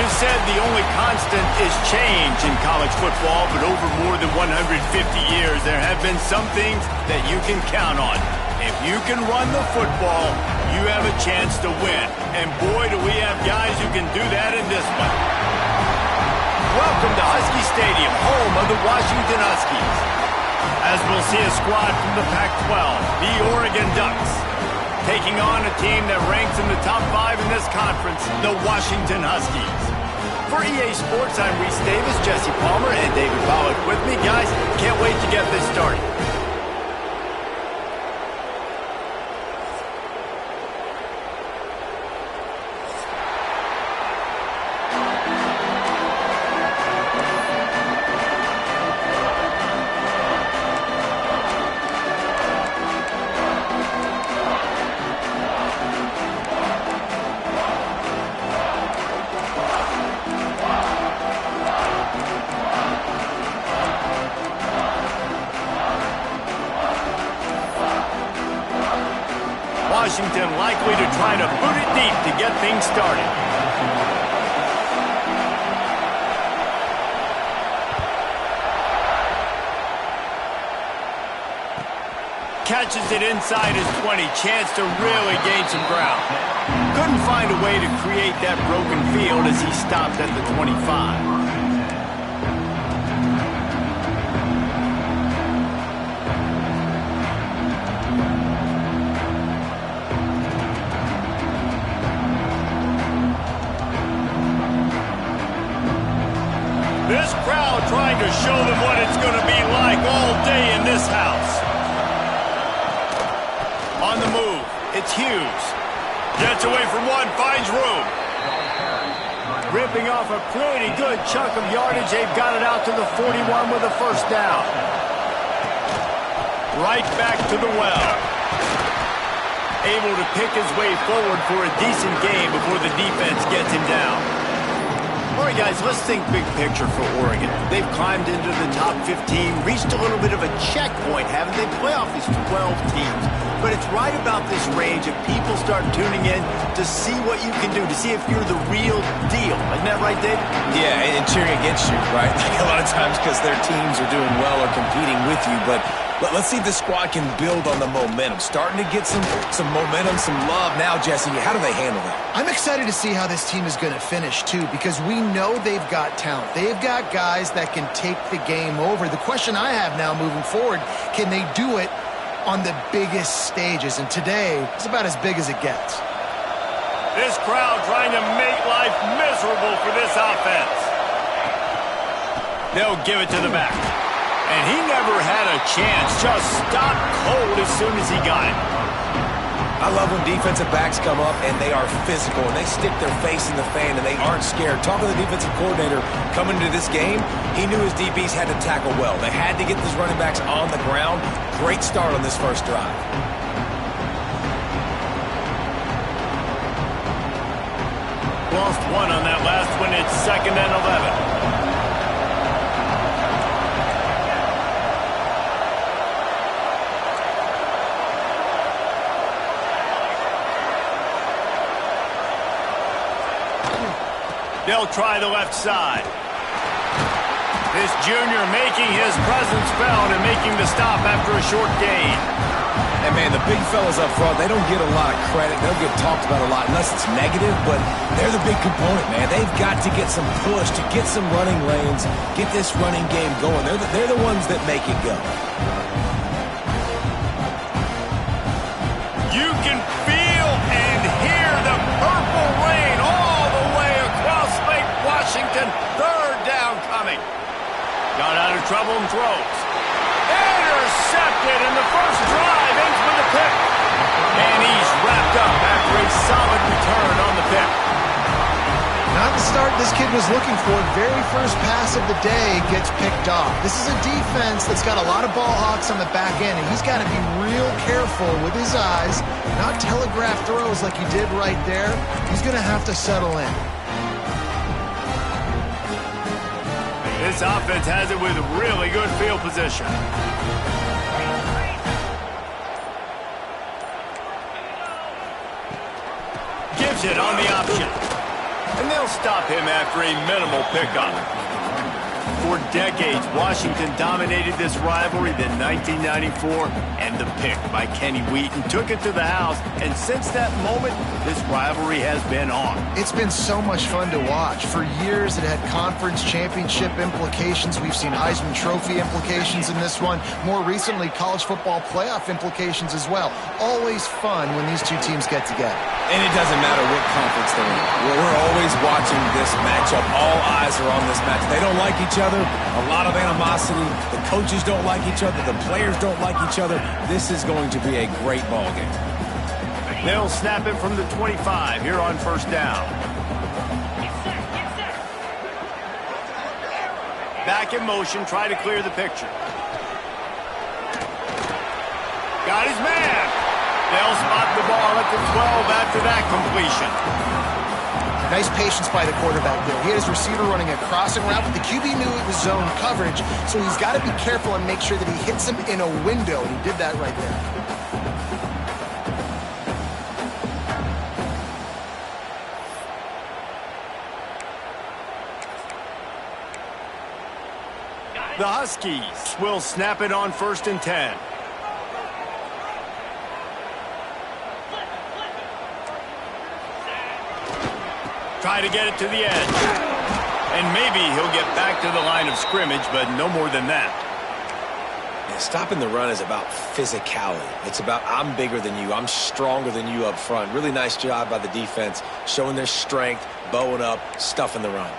always said the only constant is change in college football, but over more than 150 years, there have been some things that you can count on. If you can run the football, you have a chance to win. And boy, do we have guys who can do that in this one. Welcome to Husky Stadium, home of the Washington Huskies. As we'll see a squad from the Pac-12, the Oregon Ducks, taking on a team that ranks in the top 5 in this conference, the Washington Huskies. For EA Sports, I'm Reese Davis, Jesse Palmer, and David Pollack with me. Guys, can't wait to get this started. Washington likely to try to boot it deep to get things started. Catches it inside his 20. Chance to really gain some ground. Couldn't find a way to create that broken field as he stopped at the 25. This crowd trying to show them what it's going to be like all day in this house. On the move, it's Hughes. Gets away from one, finds room. Ripping off a pretty good chunk of yardage. They've got it out to the 41 with a first down. Right back to the well. Able to pick his way forward for a decent gain before the defense gets him down. All right, guys, let's think big picture for Oregon. They've climbed into the top 15, reached a little bit of a checkpoint, haven't they? Playoff is 12 teams. But it's right about this range if people start tuning in to see what you can do, to see if you're the real deal. Isn't that right, Dave? Yeah, and cheering against you, right? Like a lot of times because their teams are doing well or competing with you, but let's see if this squad can build on the momentum. Starting to get some momentum, some love. Now, Jesse, how do they handle it? I'm excited to see how this team is going to finish, too, because we know they've got talent. They've got guys that can take the game over. The question I have now moving forward, can they do it on the biggest stages? And today, it's about as big as it gets. This crowd trying to make life miserable for this offense. They'll give it to the back. And he never had a chance, just stopped cold as soon as he got it. I love when defensive backs come up and they are physical and they stick their face in the fan and they aren't scared. Talking to the defensive coordinator coming into this game, he knew his DBs had to tackle well. They had to get these running backs on the ground. Great start on this first drive. Lost one on that last one. It's 2nd and 11. They'll try the left side. This junior making his presence felt and making the stop after a short gain. And, man, the big fellas up front, they don't get a lot of credit. They'll get talked about a lot unless it's negative, but they're the big component, man. They've got to get some push, to get some running lanes, get this running game going. They're the ones that make it go. You can feel and hear the purple rain all the way across Lake Washington. 3rd down coming. Got out of trouble and throws. Intercepted, and the first drive ends with a pick. And he's wrapped up after a solid return on the pick. Not the start this kid was looking for. Very first pass of the day gets picked off. This is a defense that's got a lot of ball hawks on the back end, and he's got to be real careful with his eyes, not telegraph throws like he did right there. He's going to have to settle in. This offense has it with really good field position. Gives it on the option. and they'll stop him after a minimal pickup. For decades, Washington dominated this rivalry. Then 1994, and the pick by Kenny Wheaton took it to the house. And since that moment, this rivalry has been on. It's been so much fun to watch. For years, it had conference championship implications. We've seen Heisman Trophy implications in this one. More recently, college football playoff implications as well. Always fun when these two teams get together. And it doesn't matter what conference they're in. We're always watching this matchup. All eyes are on this match. They don't like each other. A lot of animosity. The coaches don't like each other. The players don't like each other. This is going to be a great ball game. They'll snap it from the 25 here on first down. Back in motion, try to clear the picture. Got his man. They'll spot the ball at the 12 after that completion. Nice patience by the quarterback there. He had his receiver running a crossing route, but the QB knew it was zone coverage, so he's got to be careful and make sure that he hits him in a window. He did that right there. The Huskies will snap it on 1st and 10. Try to get it to the edge. And maybe he'll get back to the line of scrimmage, but no more than that. Yeah, stopping the run is about physicality. It's about I'm bigger than you. I'm stronger than you up front. Really nice job by the defense, showing their strength, bowing up, stuffing the run.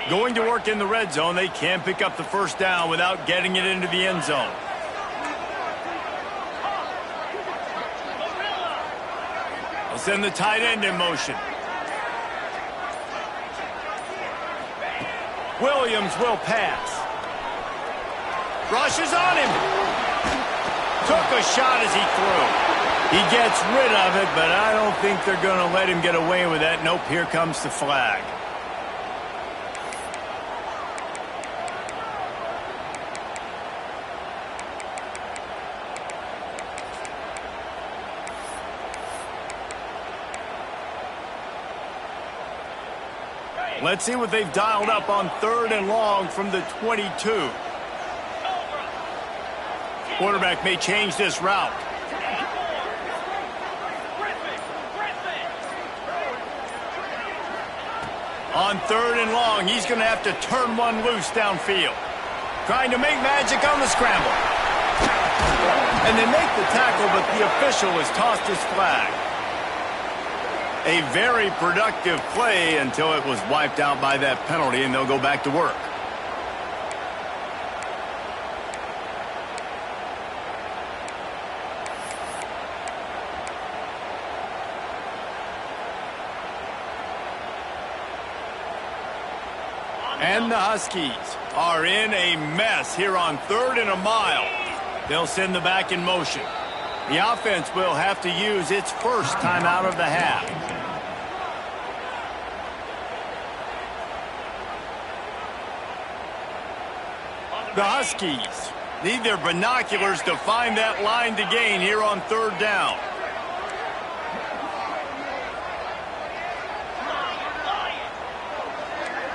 Going to work in the red zone. They can pick up the first down without getting it into the end zone. They'll send the tight end in motion. Williams will pass. Rushes on him. Took a shot as he threw. He gets rid of it, but I don't think they're going to let him get away with that. Nope, here comes the flag. Let's see what they've dialed up on 3rd and long from the 22. Quarterback may change this route. On 3rd and long, he's going to have to turn one loose downfield. Trying to make magic on the scramble. And they make the tackle, but the official has tossed his flag. A very productive play until it was wiped out by that penalty, and they'll go back to work. And the Huskies are in a mess here on 3rd and a mile. They'll send the back in motion. The offense will have to use its first time out of the half. The Huskies need their binoculars to find that line to gain here on 3rd down.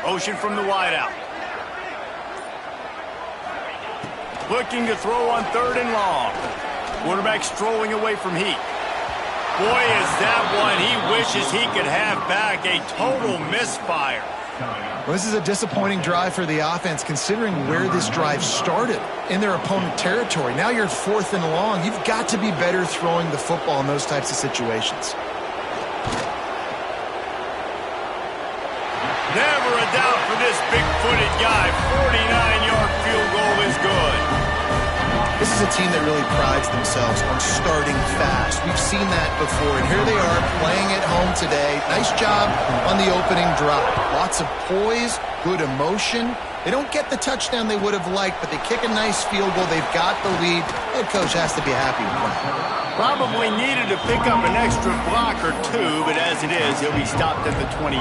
Motion from the wideout. Looking to throw on 3rd and long. Quarterback strolling away from heat. Boy, is that one he wishes he could have back. A total misfire. Well, this is a disappointing drive for the offense, considering where this drive started, in their opponent territory. Now you're 4th and long. You've got to be better throwing the football in those types of situations. Never a doubt for this big-footed guy. 49-yard field goal is good. This is a team that really prides themselves on starting fast. We've seen that before, and here they are playing at home today. Nice job on the opening drive. Lots of poise, good emotion. They don't get the touchdown they would have liked, but they kick a nice field goal. They've got the lead. Head coach has to be happy with that. Probably needed to pick up an extra block or two, but as it is, he'll be stopped at the 28.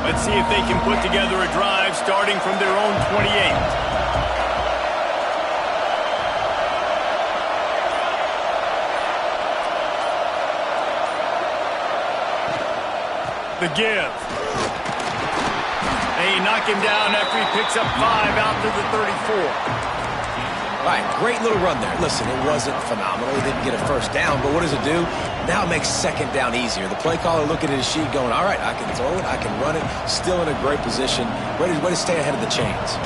Let's see if they can put together a drive starting from their own 28. The give. They knock him down after he picks up 5 out to the 34. All right, great little run there. Listen, it wasn't phenomenal. He didn't get a first down, but what does it do? Now it makes second down easier. The play caller looking at his sheet going, all right, I can throw it, I can run it, still in a great position, ready to stay ahead of the chains.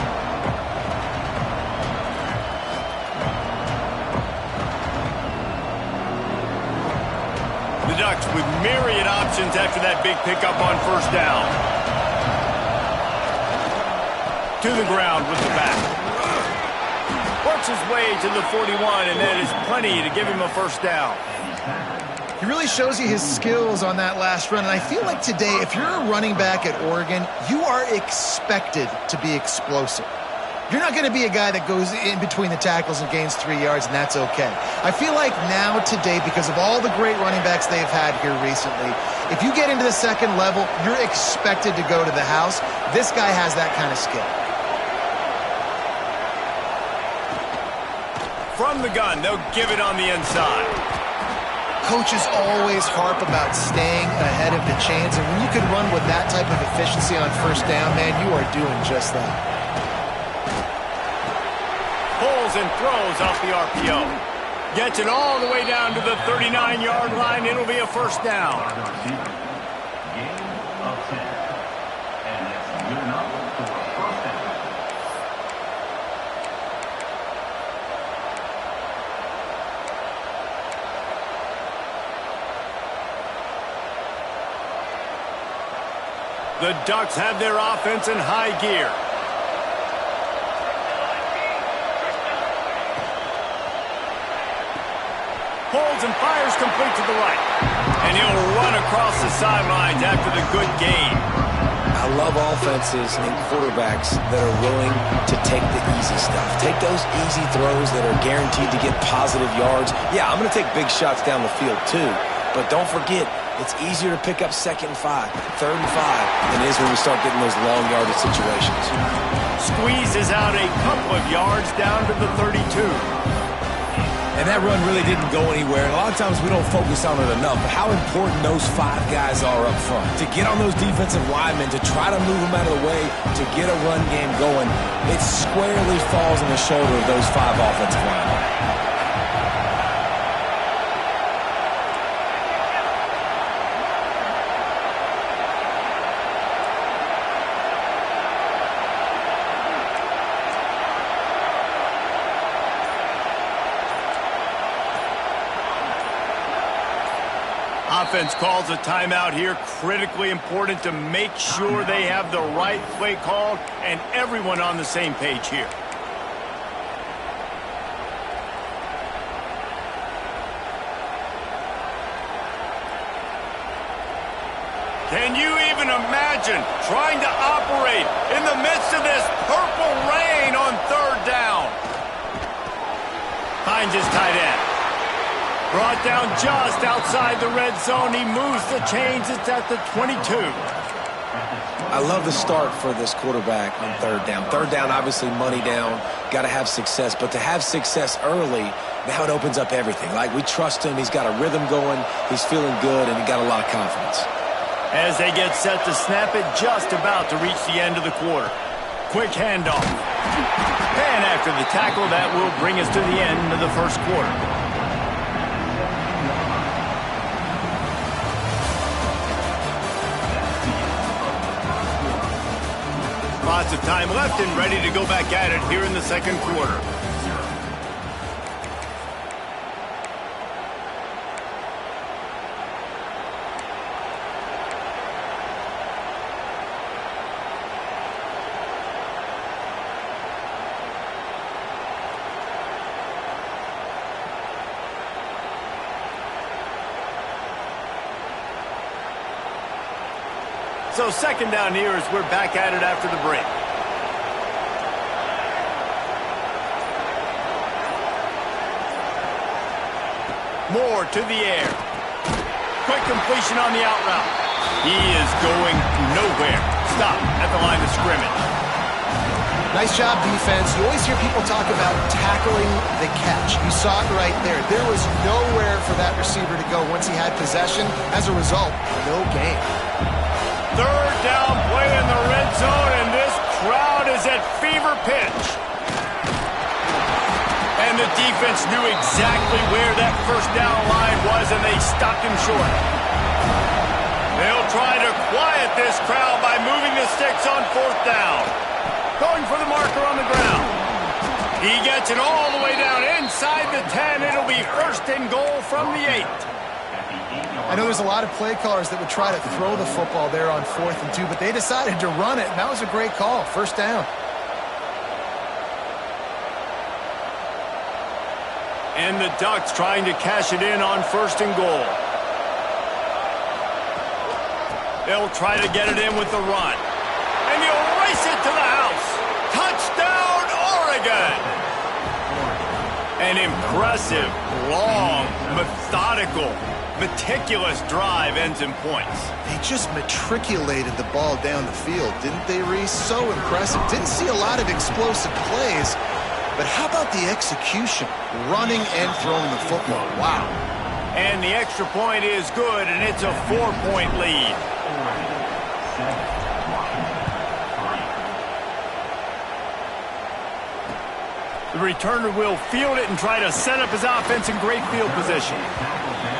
The Ducks with myriad options after that big pickup on first down. To the ground with the back. Works his way to the 41, and that is plenty to give him a first down. He really shows you his skills on that last run, and I feel like today, if you're a running back at Oregon, you are expected to be explosive. You're not going to be a guy that goes in between the tackles and gains 3 yards, and that's okay. I feel like now today, because of all the great running backs they've had here recently, if you get into the second level, you're expected to go to the house. This guy has that kind of skill. From the gun, they'll give it on the inside. Coaches always harp about staying ahead of the chains, and when you can run with that type of efficiency on first down, man, you are doing just that. Pulls and throws off the RPO. Gets it all the way down to the 39-yard line. It'll be a first down. The Ducks have their offense in high gear. Pulls and fires complete to the right. And he'll run across the sidelines after the good gain. I love offenses and quarterbacks that are willing to take the easy stuff. Take those easy throws that are guaranteed to get positive yards. Yeah, I'm going to take big shots down the field too. But don't forget, it's easier to pick up 2nd and 5, 3rd and 5 than it is when we start getting those long yardage situations. Squeezes out a couple of yards down to the 32. And that run really didn't go anywhere. And a lot of times we don't focus on it enough. But how important those 5 guys are up front. To get on those defensive linemen, to try to move them out of the way, to get a run game going, it squarely falls on the shoulder of those 5 offensive linemen. Offense calls a timeout here. Critically important to make sure they have the right play called and everyone on the same page here. Can you even imagine trying to operate in the midst of this purple rain on 3rd down? Finds his tight end. Brought down just outside the red zone. He moves the chains. It's at the 22. I love the start for this quarterback on 3rd down. 3rd down, obviously money down. Got to have success. But to have success early, now it opens up everything. Like, we trust him. He's got a rhythm going. He's feeling good, and he got a lot of confidence. As they get set to snap it, just about to reach the end of the quarter. Quick handoff. And after the tackle, that will bring us to the end of the first quarter. Lots of time left and ready to go back at it here in the second quarter. So 2nd down here as we're back at it after the break. Moore to the air. Quick completion on the out route. He is going nowhere. Stop at the line of scrimmage. Nice job, defense. You always hear people talk about tackling the catch. You saw it right there. There was nowhere for that receiver to go once he had possession. As a result, no gain. Third down play in the red zone, and this crowd is at fever pitch. And the defense knew exactly where that first down line was, and they stopped him short. They'll try to quiet this crowd by moving the sticks on fourth down. Going for the marker on the ground. He gets it all the way down inside the 10. It'll be first and goal from the 8. I know there's a lot of play callers that would try to throw the football there on 4th and 2, but they decided to run it, and that was a great call. First down. And the Ducks trying to cash it in on first and goal. They'll try to get it in with the run. And he'll race it to the house. Touchdown, Oregon! An impressive, long, methodical, meticulous drive ends in points. They just matriculated the ball down the field, didn't they, Reese? So impressive. Didn't see a lot of explosive plays, but how about the execution? Running and throwing the football. Wow. And the extra point is good, and it's a 4-point lead. The returner will field it and try to set up his offense in great field position.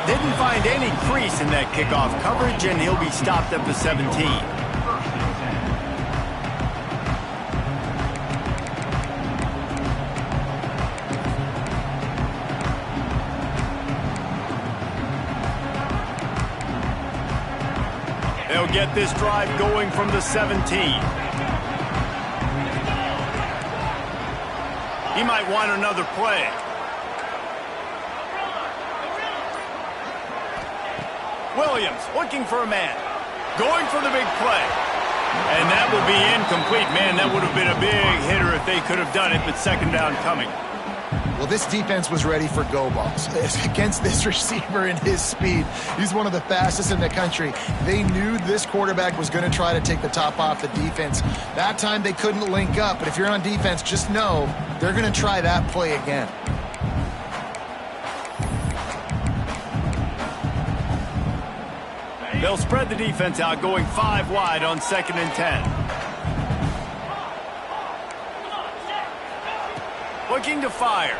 Didn't find any crease in that kickoff coverage, and he'll be stopped at the 17. They'll get this drive going from the 17. He might want another play. Williams looking for a man. Going for the big play. And that will be incomplete. Man, that would have been a big hitter if they could have done it, but second down coming. Well, this defense was ready for go balls against this receiver and his speed. He's one of the fastest in the country. They knew this quarterback was going to try to take the top off the defense. That time they couldn't link up, but if you're on defense, just know they're going to try that play again. They'll spread the defense out, going 5 wide on 2nd and 10. Looking to fire.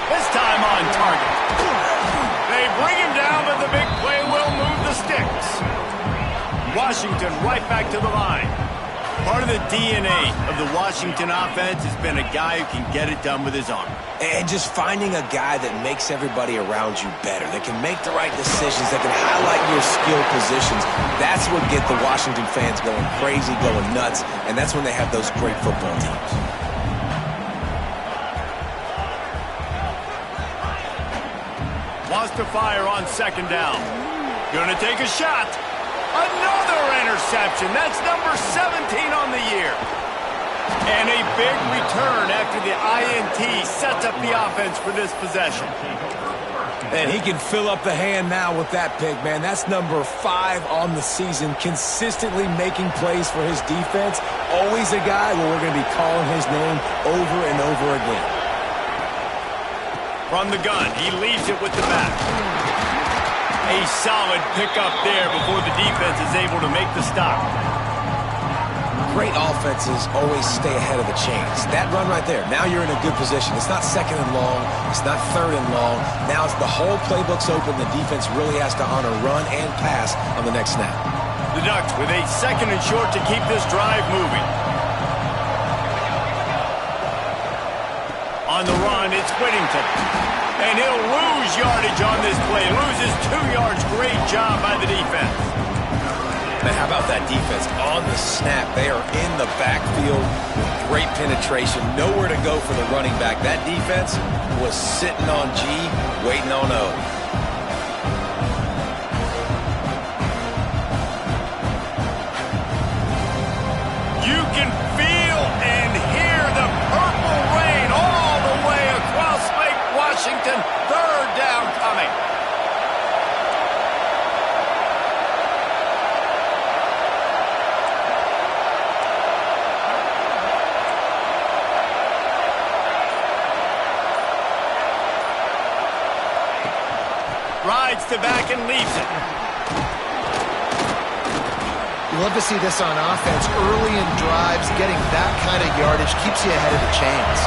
This time on target. They bring him down, but the big play will move the sticks. Washington right back to the line. Part of the DNA of the Washington offense has been a guy who can get it done with his arm. And just finding a guy that makes everybody around you better, that can make the right decisions, that can highlight your skill positions. That's what get the Washington fans going crazy, going nuts, and that's when they have those great football teams. Wants to fire on 2nd down. Gonna take a shot. Another interception. That's number 17 on the year. And a big return after the INT sets up the offense for this possession. And he can fill up the hand now with that pick, man. That's number 5 on the season, consistently making plays for his defense. Always a guy where we're going to be calling his name over and over again. From the gun, he leaves it with the back. A solid pickup there before the defense is able to make the stop. Great offenses always stay ahead of the chains. That run right there, now you're in a good position. It's not 2nd and long. It's not 3rd and long. Now it's the whole playbook's open. The defense really has to honor run and pass on the next snap. The Ducks with a 2nd and short to keep this drive moving. On the run, it's Whittington. And he'll lose yardage on this play. Loses 2 yards. Great job by the defense. Man, how about that defense? On the snap, they are in the backfield with great penetration. Nowhere to go for the running back. That defense was sitting on G, waiting on O. You can feel and hear the purple rain all the way across Lake Third down coming. Rides to back and leaves it. You love to see this on offense. Early in drives, getting that kind of yardage keeps you ahead of the chains.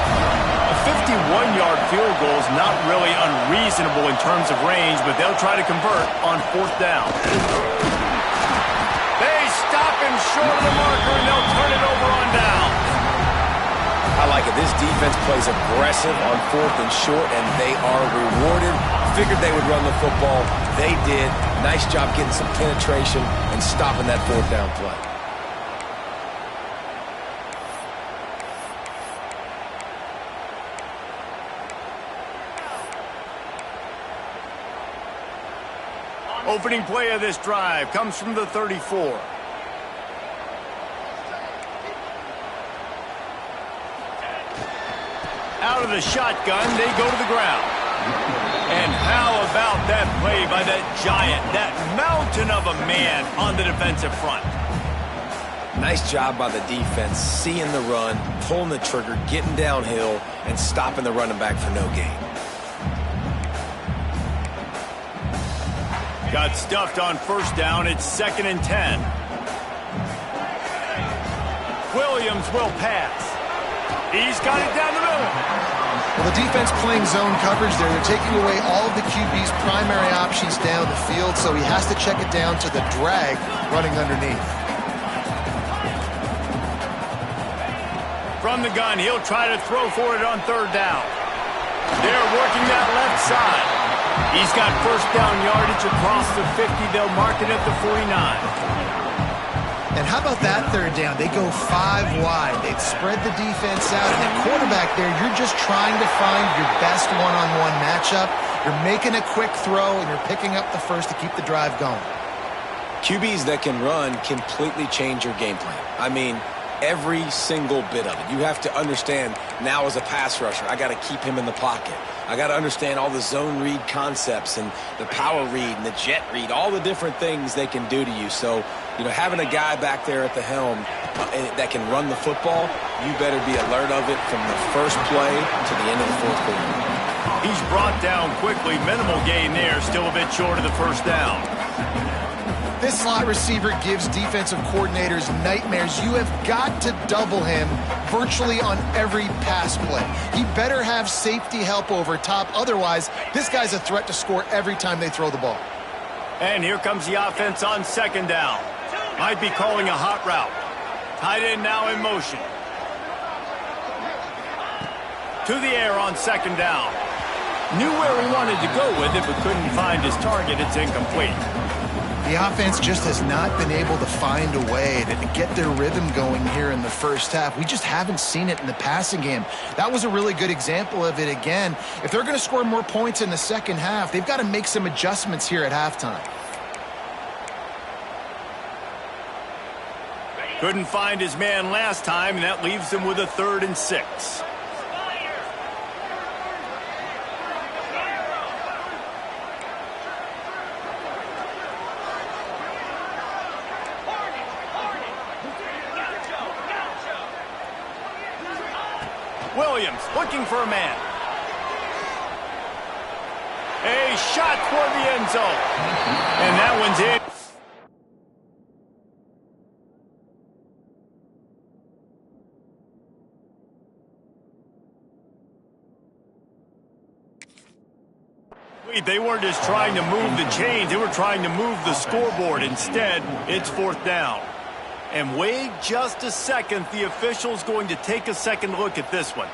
A 51-yard field goal is not really unreasonable in terms of range, but they'll try to convert on fourth down. They stop him short of the marker, and they'll turn it over on down. I like it. This defense plays aggressive on fourth and short, and they are rewarded. Figured they would run the football. They did. Nice job getting some penetration and stopping that fourth down play. Opening play of this drive comes from the 34. Out of the shotgun, they go to the ground. And how about that play by that giant, that mountain of a man on the defensive front? Nice job by the defense, seeing the run, pulling the trigger, getting downhill, and stopping the running back for no gain. Got stuffed on first down. It's 2nd and 10. Williams will pass. He's got it down the middle. Well, the defense playing zone coverage there. They're taking away all of the QB's primary options down the field, so he has to check it down to the drag running underneath. From the gun, he'll try to throw for it on third down. They're working that left side. He's got first down yardage across the 50. They'll mark it at the 49. And how about that third down? They go 5 wide. They've spread the defense out. And the quarterback there, you're just trying to find your best one-on-one matchup. You're making a quick throw, and you're picking up the first to keep the drive going. QBs that can run completely change your game plan. I mean, every single bit of it. You have to understand now as a pass rusher, I got to keep him in the pocket. I got to understand all the zone read concepts and the power read and the jet read, all the different things they can do to you. So, you know, having a guy back there at the helm that can run the football, you better be alert of it from the first play to the end of the fourth quarter. He's brought down quickly. Minimal gain there, still a bit short of the first down. This slot receiver gives defensive coordinators nightmares. You have got to double him virtually on every pass play. He better have safety help over top. Otherwise, this guy's a threat to score every time they throw the ball. And here comes the offense on second down. Might be calling a hot route. Tight end now in motion. To the air on second down. Knew where he wanted to go with it, but couldn't find his target. It's incomplete. The offense just has not been able to find a way to get their rhythm going here in the first half. We just haven't seen it in the passing game. That was a really good example of it again. If they're going to score more points in the second half, they've got to make some adjustments here at halftime. Couldn't find his man last time, and that leaves him with a 3rd and 6. Williams looking for a man. A shot toward the end zone. And that one's in. They weren't just trying to move the chains. They were trying to move the scoreboard. Instead, it's fourth down. And wait just a second. The official's going to take a second look at this one.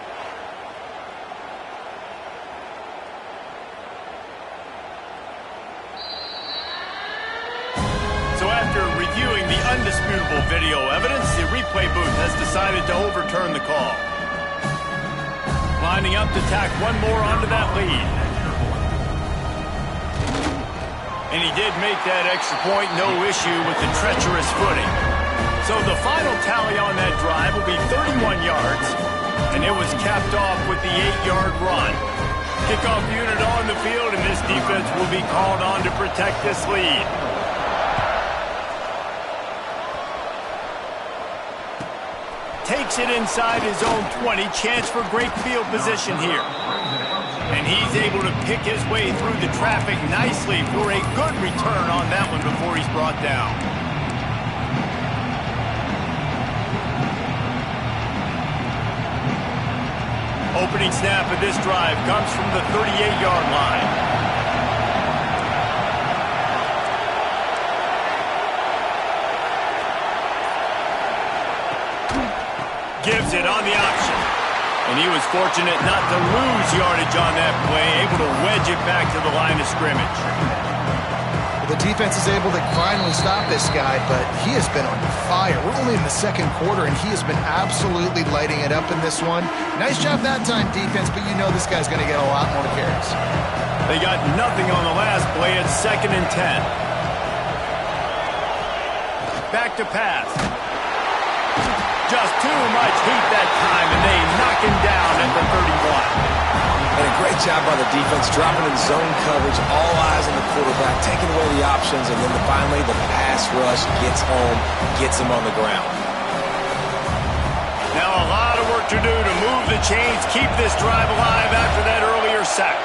So after reviewing the undisputable video evidence, the replay booth has decided to overturn the call. Lining up to tack one more onto that lead. And he did make that extra point, no issue with the treacherous footing. So the final tally on that drive will be 31 yards, and it was capped off with the 8-yard run. Kickoff unit on the field, and this defense will be called on to protect this lead. Takes it inside his own 20. Chance for great field position here. And he's able to pick his way through the traffic nicely for a good return on that one before he's brought down. Opening snap of this drive comes from the 38-yard line. Gives it on the option. And he was fortunate not to lose yardage on that play, able to wedge it back to the line of scrimmage. The defense is able to finally stop this guy, but he has been on fire. We're only in the second quarter, and he has been absolutely lighting it up in this one. Nice job that time, defense, but you know this guy's going to get a lot more carries. They got nothing on the last play. It's 2nd and 10. Back to pass. Just too much heat that time, and they knock him down at the 31. And a great job by the defense, dropping in zone coverage, all eyes on the quarterback, taking away the options, and then finally the pass rush gets home, gets him on the ground. Now a lot of work to do to move the chains, keep this drive alive after that earlier sack.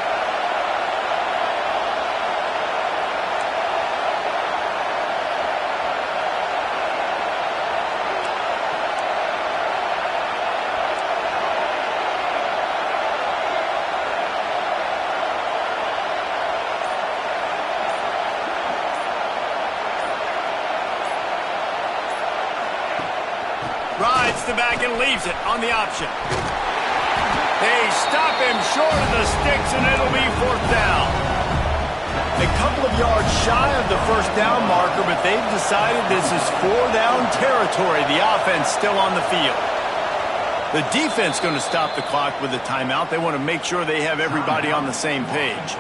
Rides the back and leaves it on the option. They stop him short of the sticks, and it'll be 4th down. A couple of yards shy of the 1st down marker, but they've decided this is 4-down territory. The offense still on the field. The defense going to stop the clock with a timeout. They want to make sure they have everybody on the same page.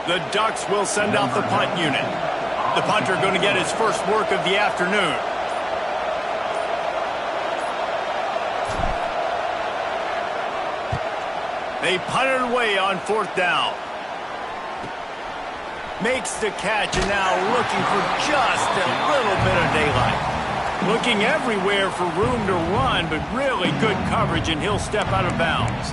The Ducks will send out the punt unit. The punter going to get his first work of the afternoon. They punt it away on 4th down. Makes the catch, and now looking for just a little bit of daylight. Looking everywhere for room to run, but really good coverage, and he'll step out of bounds.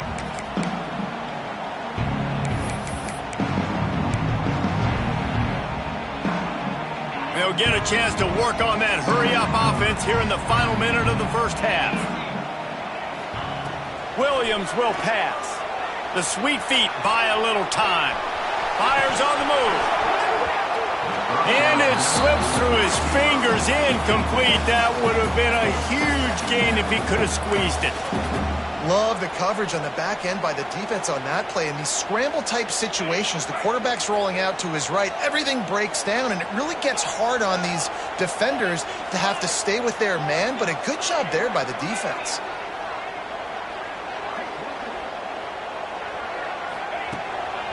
They'll get a chance to work on that hurry-up offense here in the final minute of the 1st half. Williams will pass. The sweet feet buy a little time. Fires on the move. And it slips through his fingers, incomplete. That would have been a huge gain if he could have squeezed it. Love the coverage on the back end by the defense on that play. In these scramble-type situations, the quarterback's rolling out to his right. Everything breaks down, and it really gets hard on these defenders to have to stay with their man, but a good job there by the defense.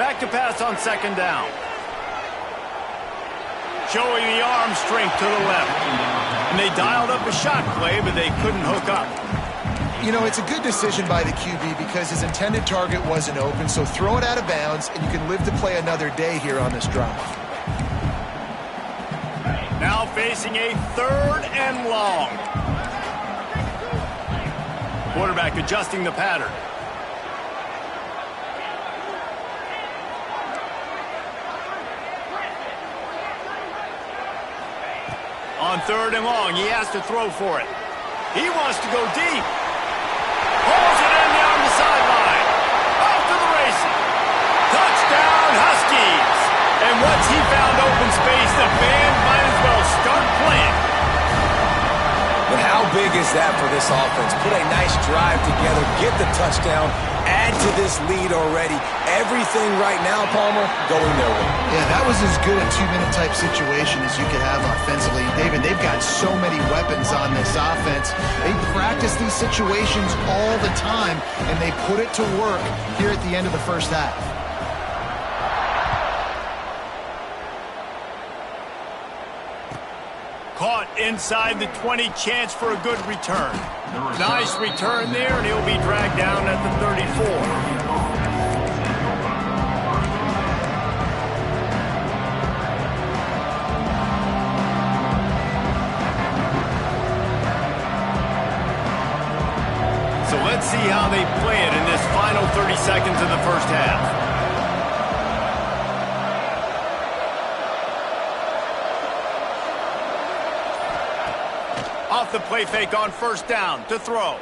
Back to pass on 2nd down. Showing the arm strength to the left. And they dialed up a shot play, but they couldn't hook up. You know, it's a good decision by the QB because his intended target wasn't open, so throw it out of bounds, and you can live to play another day here on this drive. Now facing a 3rd and long. Quarterback adjusting the pattern. On 3rd and long, he has to throw for it. He wants to go deep. Pulls it in down the sideline. Off to the races. Touchdown, Huskies. And once he found open space, the band might as well start playing. But how big is that for this offense? Put a nice drive together, get the touchdown, add to this lead already. Everything right now, Palmer, going their way. Yeah, that was as good a two-minute type situation as you could have offensively. David, they've got so many weapons on this offense. They practice these situations all the time, and they put it to work here at the end of the first half. Caught inside the 20, chance for a good return. Nice return there, and he'll be dragged down at the 34. So let's see how they play it in this final 30 seconds of the first half. Off the play fake on first down to throw.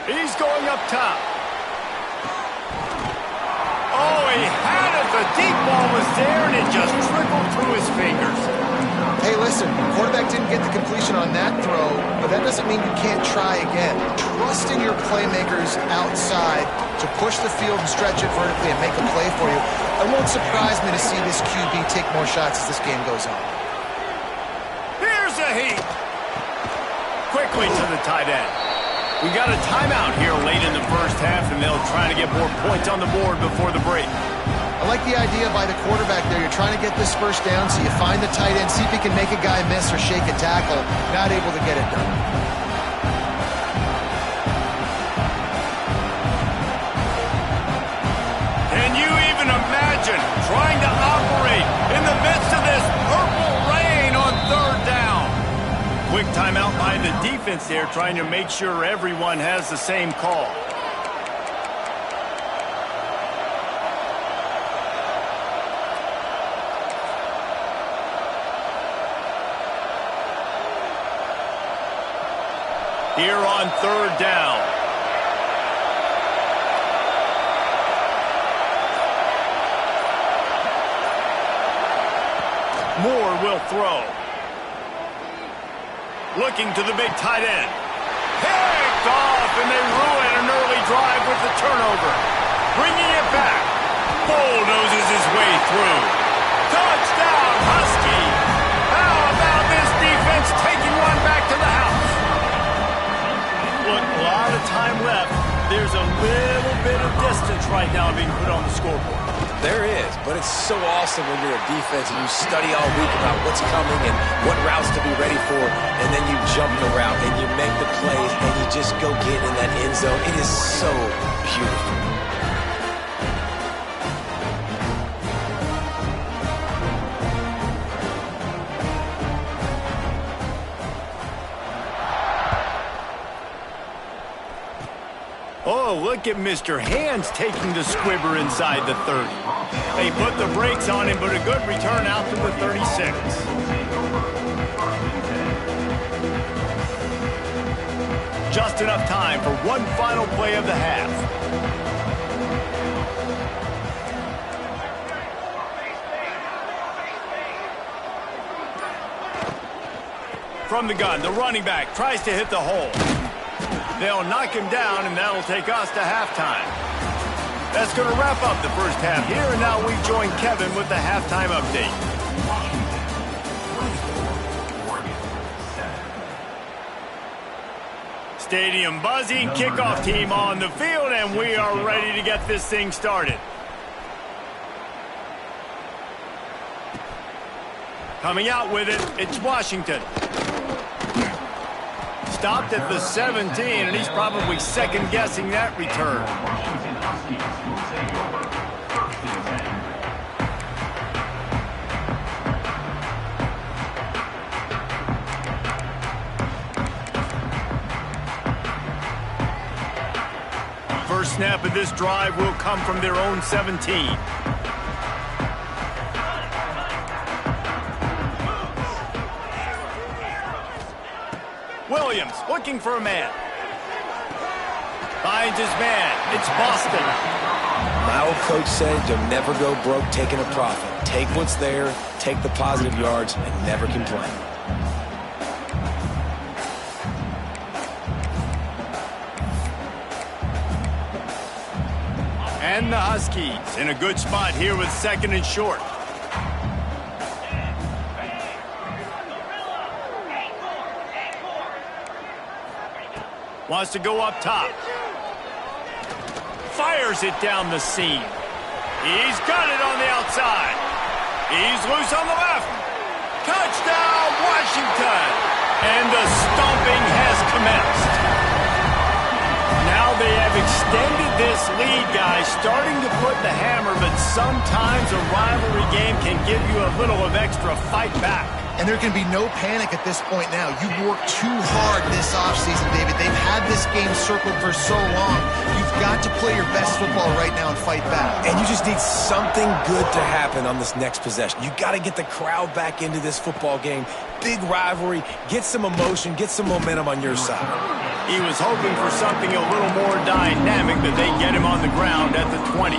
He's going up top. Oh, he had it. The deep ball was there, and it just trickled through his fingers. Hey, listen, quarterback didn't get the completion on that throw, but that doesn't mean you can't try again. Trust in your playmakers outside to push the field and stretch it vertically and make a play for you. It won't surprise me to see this QB take more shots as this game goes on. Here's a heat. Quickly to the tight end. We got a timeout here late in the first half, and they'll try to get more points on the board before the break. I like the idea by the quarterback there. You're trying to get this first down, so you find the tight end, see if he can make a guy miss or shake a tackle. Not able to get it done. Can you even imagine trying to operate in the midst of this purple rain on third down? Quick timeout by the defense there, trying to make sure everyone has the same call. Here on third down. Moore will throw. Looking to the big tight end. Picked off, and they ruin an early drive with the turnover. Bringing it back. Bulldozes his way through. Touchdown, Husky. How about this defense taking one back to the house? Look, a lot of time left. There's a little bit of distance right now being put on the scoreboard. There is, but it's so awesome when you're a defense and you study all week about what's coming and what routes to be ready for, and then you jump the route and you make the plays and you just go get in that end zone. It is so beautiful. Oh, look at Mr. Hands taking the squibber inside the 30. They put the brakes on him, but a good return out to the 36. Just enough time for one final play of the half. From the gun, the running back tries to hit the hole. They'll knock him down, and that'll take us to halftime. That's going to wrap up the first half here, and now we join Kevin with the halftime update. Stadium buzzing, kickoff team on the field, and we are ready to get this thing started. Coming out with it, it's Washington. Stopped at the 17, and he's probably second-guessing that return. First snap of this drive will come from their own 17. Williams looking for a man. Finds his man. It's Boston. My old coach said you'll never go broke taking a profit. Take what's there, take the positive yards, and never complain. And the Huskies in a good spot here with 2nd and short. Wants to go up top. Fires it down the seam. He's got it on the outside. He's loose on the left. Touchdown, Washington! And the stomping has commenced. Now they have extended this lead, guys, starting to put the hammer, but sometimes a rivalry game can give you a little of extra fight back. And there can be no panic at this point now. You've worked too hard this offseason, David. They've had this game circled for so long. You've got to play your best football right now and fight back. And you just need something good to happen on this next possession. You got to get the crowd back into this football game. Big rivalry. Get some emotion. Get some momentum on your side. He was hoping for something a little more dynamic, but they get him on the ground at the 20.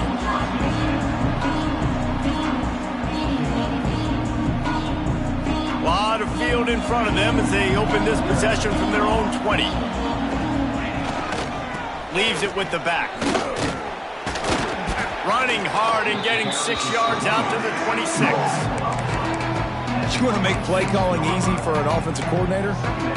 A lot of field in front of them as they open this possession from their own 20. Leaves it with the back. Running hard and getting 6 yards out to the 26. You want to make play calling easy for an offensive coordinator?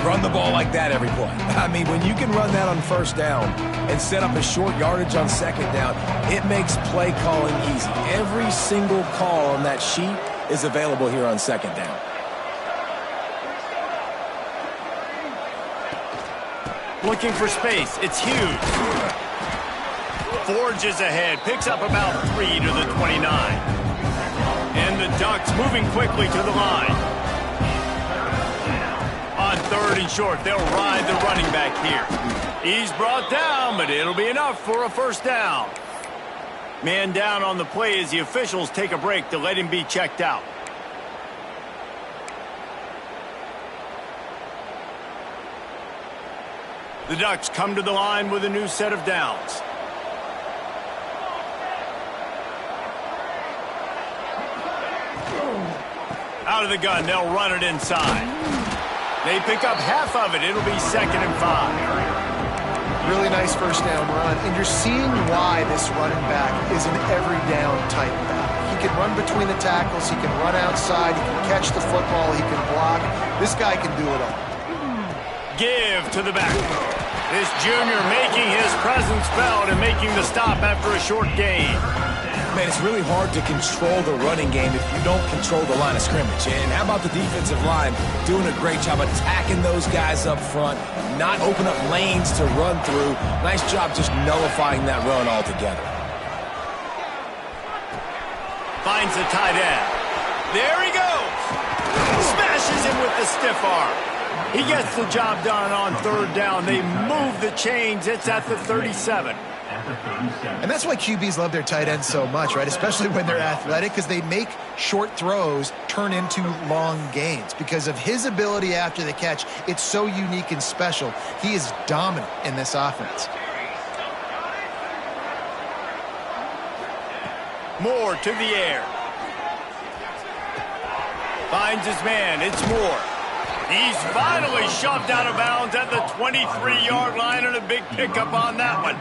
Run the ball like that every play. I mean, when you can run that on 1st down and set up a short yardage on 2nd down, it makes play calling easy. Every single call on that sheet is available here on 2nd down. Looking for space. It's Hughes. Forges ahead. Picks up about 3 to the 29. And the Ducks moving quickly to the line. On 3rd and short, they'll ride the running back here. He's brought down, but it'll be enough for a 1st down. Man down on the play as the officials take a break to let him be checked out. The Ducks come to the line with a new set of downs. Out of the gun, they'll run it inside. They pick up half of it. It'll be 2nd and 5. Really nice 1st down run, and you're seeing why this running back is an every down type back. He can run between the tackles, he can run outside, he can catch the football, he can block. This guy can do it all. Give to the back. This junior making his presence felt and making the stop after a short gain. Man, it's really hard to control the running game if you don't control the line of scrimmage. And how about the defensive line doing a great job attacking those guys up front, not open up lanes to run through. Nice job just nullifying that run altogether. Finds the tight end. There he goes. Smashes him with the stiff arm. He gets the job done on 3rd down. They move the chains. It's at the 37. And that's why QBs love their tight ends so much, right? Especially when they're athletic, because they make short throws turn into long gains. Because of his ability after the catch, it's so unique and special. He is dominant in this offense. Moore to the air. Finds his man. It's Moore. He's finally shoved out of bounds at the 23-yard line, and a big pickup on that one.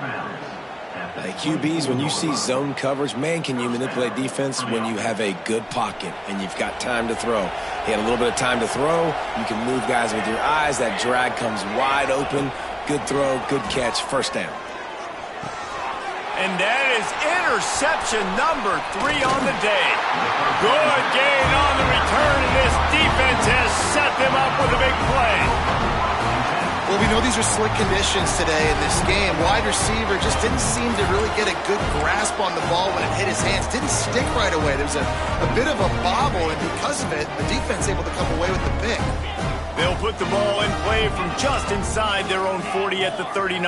QBs, when you see zone coverage, man, can you manipulate defense when you have a good pocket and you've got time to throw. He had a little bit of time to throw. You can move guys with your eyes. That drag comes wide open. Good throw, good catch, 1st down. And that is interception number 3 on the day. Good gain on the return, and this defense has set them up with a big play. Well, we know these are slick conditions today in this game. Wide receiver just didn't seem to really get a good grasp on the ball when it hit his hands. Didn't stick right away. There was a bit of a bobble, and because of it, the defense able to come away with the pick. They'll put the ball in play from just inside their own 40 at the 39.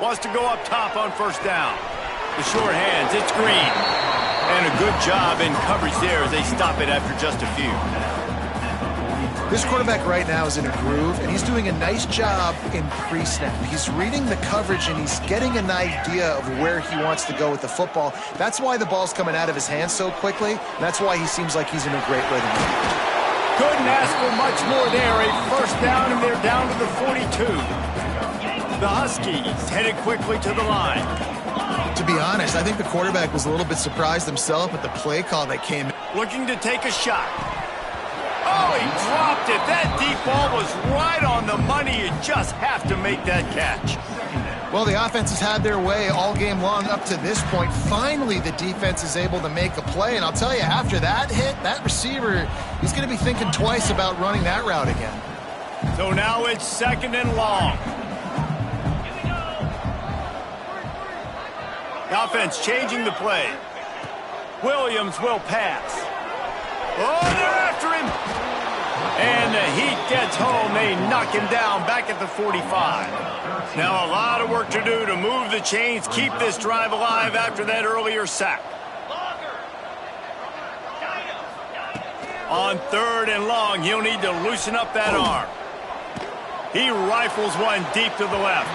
Wants to go up top on 1st down. The short hands, it's Green. And a good job in coverage there as they stop it after just a few. This quarterback right now is in a groove, and he's doing a nice job in pre-snap. He's reading the coverage, and he's getting an idea of where he wants to go with the football. That's why the ball's coming out of his hands so quickly, and that's why he seems like he's in a great rhythm. Couldn't ask for much more there. A 1st down, and they're down to the 42. The Huskies headed quickly to the line. To be honest, I think the quarterback was a little bit surprised himself at the play call that came in. Looking to take a shot. Oh, he dropped it. That deep ball was right on the money. You just have to make that catch. Well, the offense has had their way all game long up to this point. Finally, the defense is able to make a play. And I'll tell you, after that hit, that receiver, he's going to be thinking twice about running that route again. So now it's 2nd and long. The offense changing the play. Williams will pass. Oh, they're after him. And the Heat gets home. They knock him down back at the 45. Now a lot of work to do to move the chains, keep this drive alive after that earlier sack. On 3rd and long, he'll need to loosen up that arm. He rifles one deep to the left.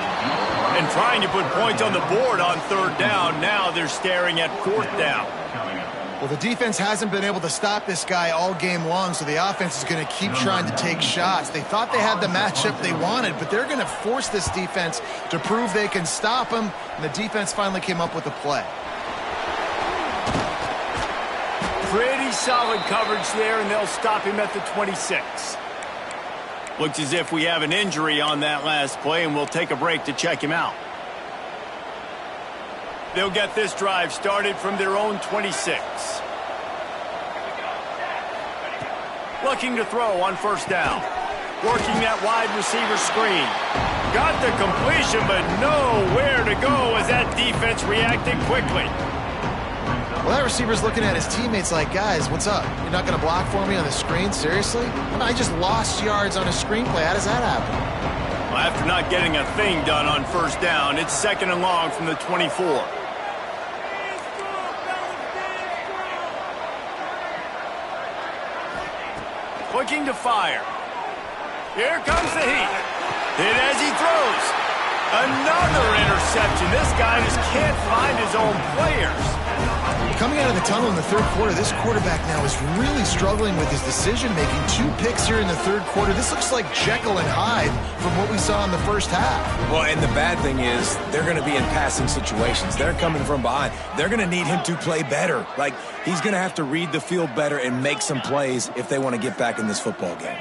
And trying to put points on the board on 3rd down. Now they're staring at 4th down. Well, the defense hasn't been able to stop this guy all game long, so the offense is going to keep trying to take shots. They thought they had the matchup they wanted, but they're going to force this defense to prove they can stop him, and the defense finally came up with a play. Pretty solid coverage there, and they'll stop him at the 26. Looks as if we have an injury on that last play, and we'll take a break to check him out. They'll get this drive started from their own 26. Looking to throw on 1st down. Working that wide receiver screen. Got the completion, but nowhere to go as that defense reacted quickly. Well, that receiver's looking at his teammates like, guys, what's up? You're not going to block for me on the screen? Seriously? I just lost yards on a screenplay. How does that happen? Well, after not getting a thing done on 1st down, it's 2nd and long from the 24. Looking to fire. Here comes the Heat. Hit as he throws. Another interception. This guy just can't find his own players. Coming out of the tunnel in the 3rd quarter, this quarterback now is really struggling with his decision-making. 2 picks here in the 3rd quarter. This looks like Jekyll and Hyde from what we saw in the 1st half. Well, and the bad thing is they're going to be in passing situations. They're coming from behind. They're going to need him to play better. Like, he's going to have to read the field better and make some plays if they want to get back in this football game.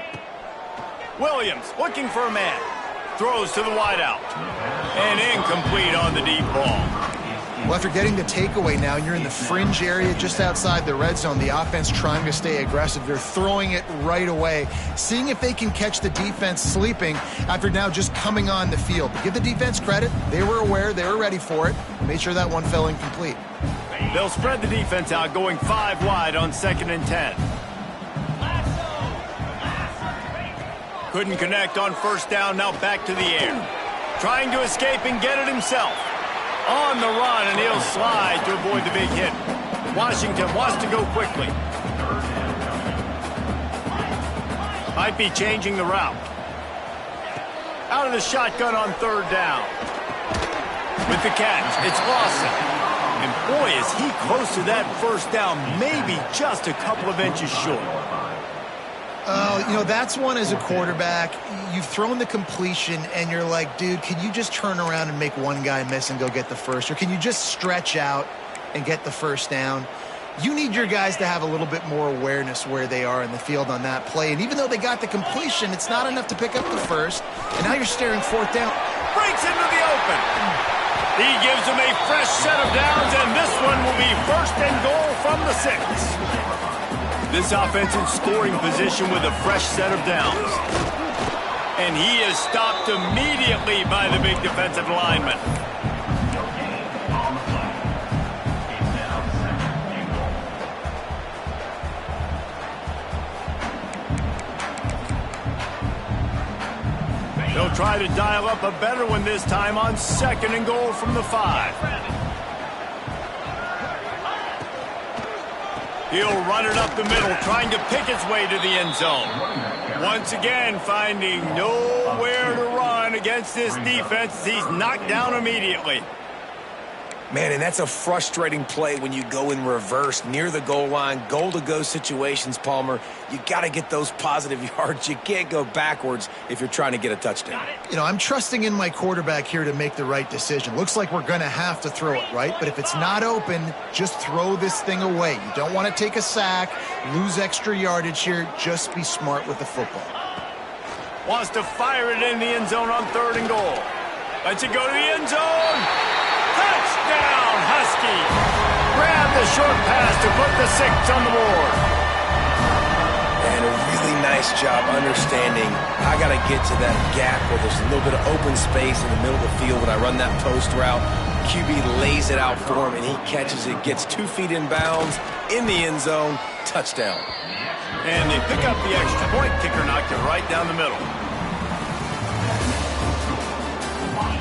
Williams looking for a man. Throws to the wideout. And incomplete on the deep ball. Well, after getting the takeaway now, you're in the fringe area just outside the red zone. The offense trying to stay aggressive. They're throwing it right away, seeing if they can catch the defense sleeping after now just coming on the field. But give the defense credit. They were aware. They were ready for it. Made sure that one fell incomplete. They'll spread the defense out, going 5 wide on 2nd and 10. Couldn't connect on 1st down. Now back to the air. Trying to escape and get it himself. On the run, and he'll slide to avoid the big hit. Washington wants to go quickly. Might be changing the route. Out of the shotgun on 3rd down. With the catch, it's Lawson. And boy, is he close to that 1st down, maybe just a couple of inches short. That's one as a quarterback. You've thrown the completion, and you're like, dude, can you just turn around and make one guy miss and go get the first? Or can you just stretch out and get the 1st down? You need your guys to have a little bit more awareness where they are in the field on that play. And even though they got the completion, it's not enough to pick up the first. And now you're staring 4th down. Breaks into the open. He gives them a fresh set of downs, and this one will be 1st and goal from the 6. This offense in scoring position with a fresh set of downs. And he is stopped immediately by the big defensive lineman. They'll try to dial up a better one this time on 2nd and goal from the 5. He'll run it up the middle, trying to pick its way to the end zone. Once again, finding nowhere to run against this defense. He's knocked down immediately. Man, and that's a frustrating play when you go in reverse near the goal line, goal-to-go situations, Palmer. You got to get those positive yards. You can't go backwards if you're trying to get a touchdown. You know, I'm trusting in my quarterback here to make the right decision. Looks like we're going to have to throw it, right? But if it's not open, just throw this thing away. You don't want to take a sack, lose extra yardage here. Just be smart with the football. Wants to fire it in the end zone on 3rd and goal. Lets it go to the end zone. Touchdown, Husky. Grab the short pass to put the 6 on the board. And a really nice job understanding I got to get to that gap where there's a little bit of open space in the middle of the field when I run that post route. QB lays it out for him, and he catches it, gets 2 feet in bounds, in the end zone, touchdown. And they pick up the extra point. Kicker knocked it right down the middle.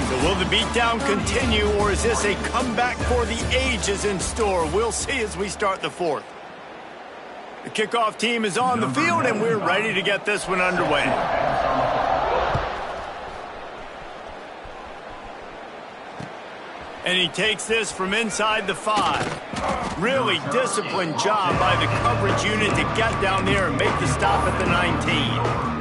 So will the beatdown continue, or is this a comeback for the ages in store? We'll see as we start the 4th. The kickoff team is on the field, and we're ready to get this one underway. And he takes this from inside the 5. Really disciplined job by the coverage unit to get down there and make the stop at the 19.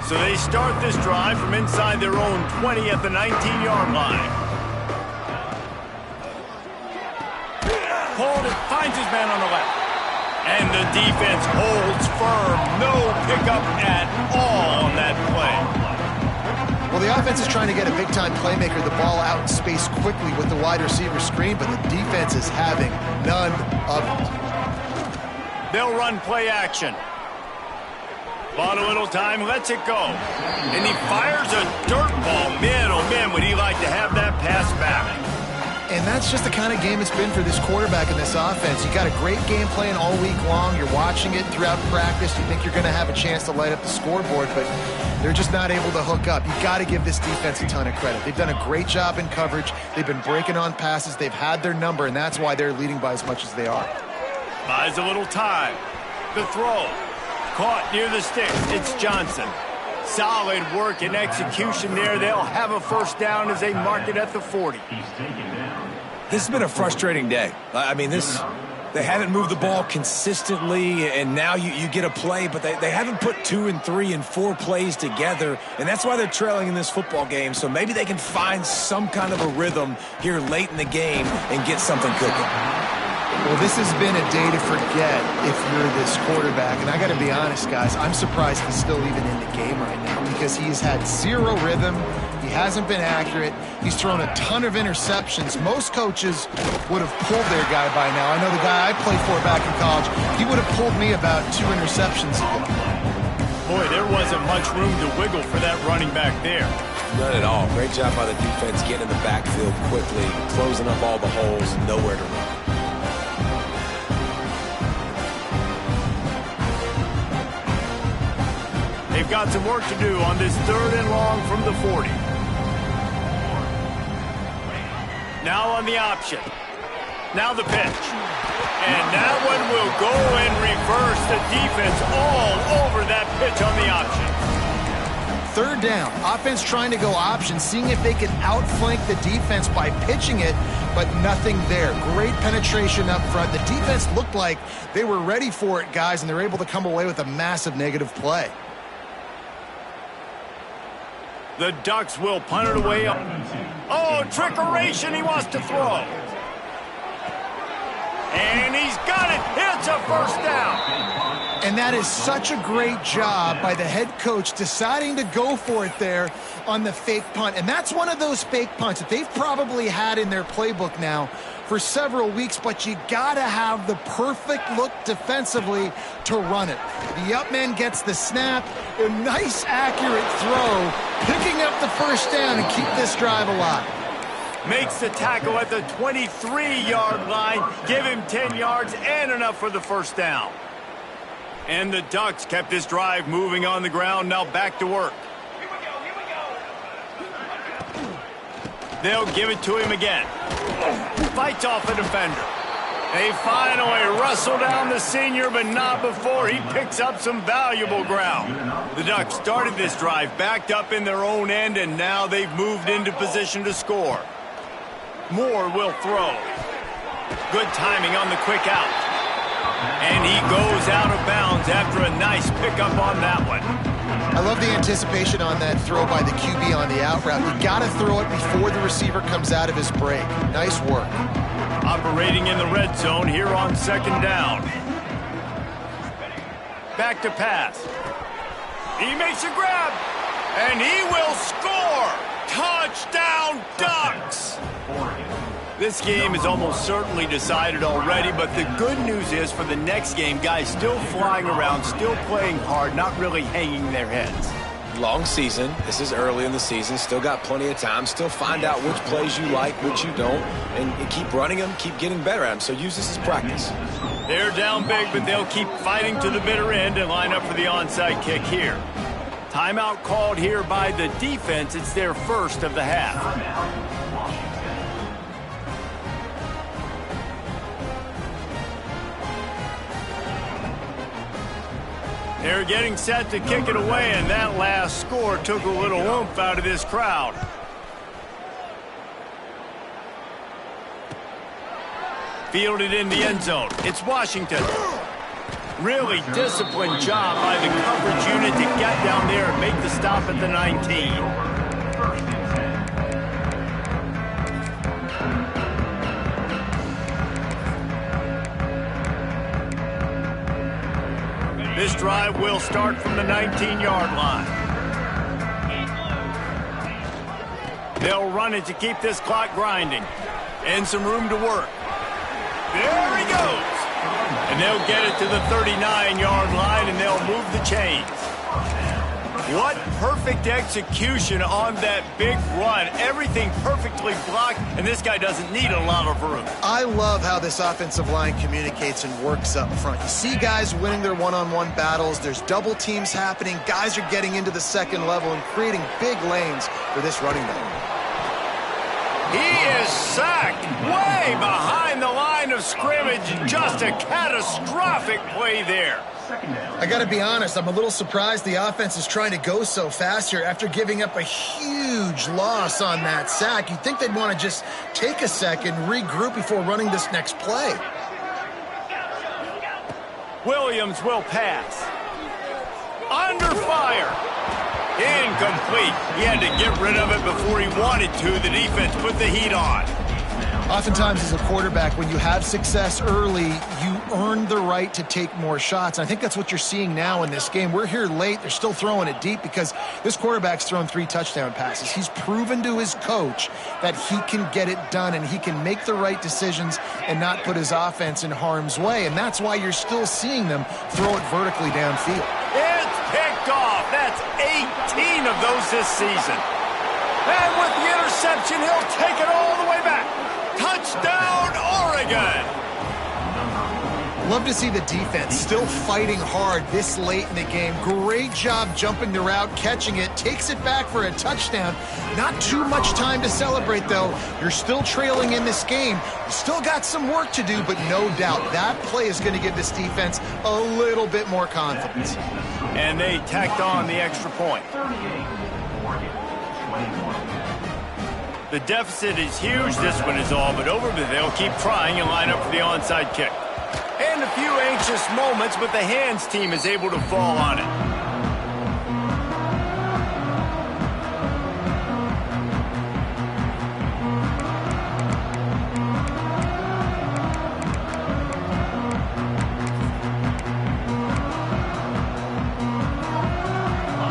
So they start this drive from inside their own 20 at the 19-yard line. Hold it, finds his man on the left. And the defense holds firm. No pickup at all on that play. Well, the offense is trying to get a big-time playmaker the ball out in space quickly with the wide receiver screen, but the defense is having none of it. They'll run play action. Bought a little time, lets it go. And he fires a dirt ball. Man, oh man, would he like to have that pass back. And that's just the kind of game it's been for this quarterback in this offense. You got a great game plan all week long. You're watching it throughout practice. You think you're going to have a chance to light up the scoreboard, but they're just not able to hook up. You got to give this defense a ton of credit. They've done a great job in coverage. They've been breaking on passes. They've had their number, and that's why they're leading by as much as they are. Buys a little time. The throw. Caught near the sticks. It's Johnson. Solid work and execution there. They'll have a first down as they mark it at the 40. This has been a frustrating day. I mean, they haven't moved the ball consistently, and now you get a play, but they haven't put 2 and 3 and 4 plays together, and that's why they're trailing in this football game. So maybe they can find some kind of a rhythm here late in the game and get something cooking. Well, this has been a day to forget if you're this quarterback. And I got to be honest, guys, I'm surprised he's still even in the game right now because he's had zero rhythm. He hasn't been accurate. He's thrown a ton of interceptions. Most coaches would have pulled their guy by now. I know the guy I played for back in college, he would have pulled me about 2 interceptions ago. Boy, there wasn't much room to wiggle for that running back there. None at all. Great job by the defense getting in the backfield quickly, closing up all the holes, nowhere to run. They've got some work to do on this 3rd and long from the 40. Now on the option. Now the pitch. And that one will go and reverse the defense all over that pitch on the option. 3rd down. Offense trying to go option, seeing if they can outflank the defense by pitching it, but nothing there. Great penetration up front. The defense looked like they were ready for it, guys, and they're able to come away with a massive negative play. The Ducks will punt it away. Oh, trickeration. He wants to throw. And he's got it. It's a first down. And that is such a great job by the head coach deciding to go for it there on the fake punt. And that's one of those fake punts that they've probably had in their playbook now for several weeks, but you gotta have the perfect look defensively to run it. The up man gets the snap, a nice accurate throw, picking up the first down and keep this drive alive. Makes the tackle at the 23-yard line, give him 10 yards and enough for the first down. And the Ducks kept this drive moving on the ground, now back to work. They'll give it to him again. Fights off a defender. They finally wrestle down the senior, but not before he picks up some valuable ground. The Ducks started this drive backed up in their own end, and now they've moved into position to score. Moore will throw. Good timing on the quick out. And he goes out of bounds after a nice pickup on that one. I love the anticipation on that throw by the QB on the out route. You got to throw it before the receiver comes out of his break. Nice work. Operating in the red zone here on second down. Back to pass. He makes a grab, and he will score. Touchdown, Ducks! This game is almost certainly decided already, but the good news is for the next game, guys still flying around, still playing hard, not really hanging their heads. Long season. This is early in the season. Still got plenty of time. Still find out which plays you like, which you don't, and keep running them, keep getting better at them. So use this as practice. They're down big, but they'll keep fighting to the bitter end and line up for the onside kick here. Timeout called here by the defense. It's their first of the half. They're getting set to kick it away, and that last score took a little oomph out of this crowd. Fielded in the end zone. It's Washington. Really disciplined job by the coverage unit to get down there and make the stop at the 19. This drive will start from the 19-yard line. They'll run it to keep this clock grinding. And some room to work. There he goes. And they'll get it to the 39-yard line, and they'll move the chains. What perfect execution on that big run. Everything perfectly blocked, and this guy doesn't need a lot of room. I love how this offensive line communicates and works up front. You see guys winning their one-on-one battles. There's double teams happening. Guys are getting into the second level and creating big lanes for this running back. He is sacked way behind the line of scrimmage. Just a catastrophic play there. I got to be honest, I'm a little surprised the offense is trying to go so fast here after giving up a huge loss on that sack. You'd think they'd want to just take a second, regroup before running this next play. Williams will pass. Under fire. Incomplete. He had to get rid of it before he wanted to. The defense put the heat on. Oftentimes as a quarterback, when you have success early, you earn the right to take more shots. And I think that's what you're seeing now in this game. We're here late. They're still throwing it deep because this quarterback's thrown 3 touchdown passes. He's proven to his coach that he can get it done and he can make the right decisions and not put his offense in harm's way. And that's why you're still seeing them throw it vertically downfield. It's picked off. That's 18 of those this season. And with the interception, he'll take it all the way back. Touchdown, Oregon! Love to see the defense still fighting hard this late in the game. Great job jumping the route, catching it, takes it back for a touchdown. Not too much time to celebrate, though. You're still trailing in this game. You still got some work to do, but no doubt that play is going to give this defense a little bit more confidence. And they tacked on the extra point. The deficit is huge. This one is all but over, but they'll keep trying and line up for the onside kick. And a few anxious moments, but the hands team is able to fall on it.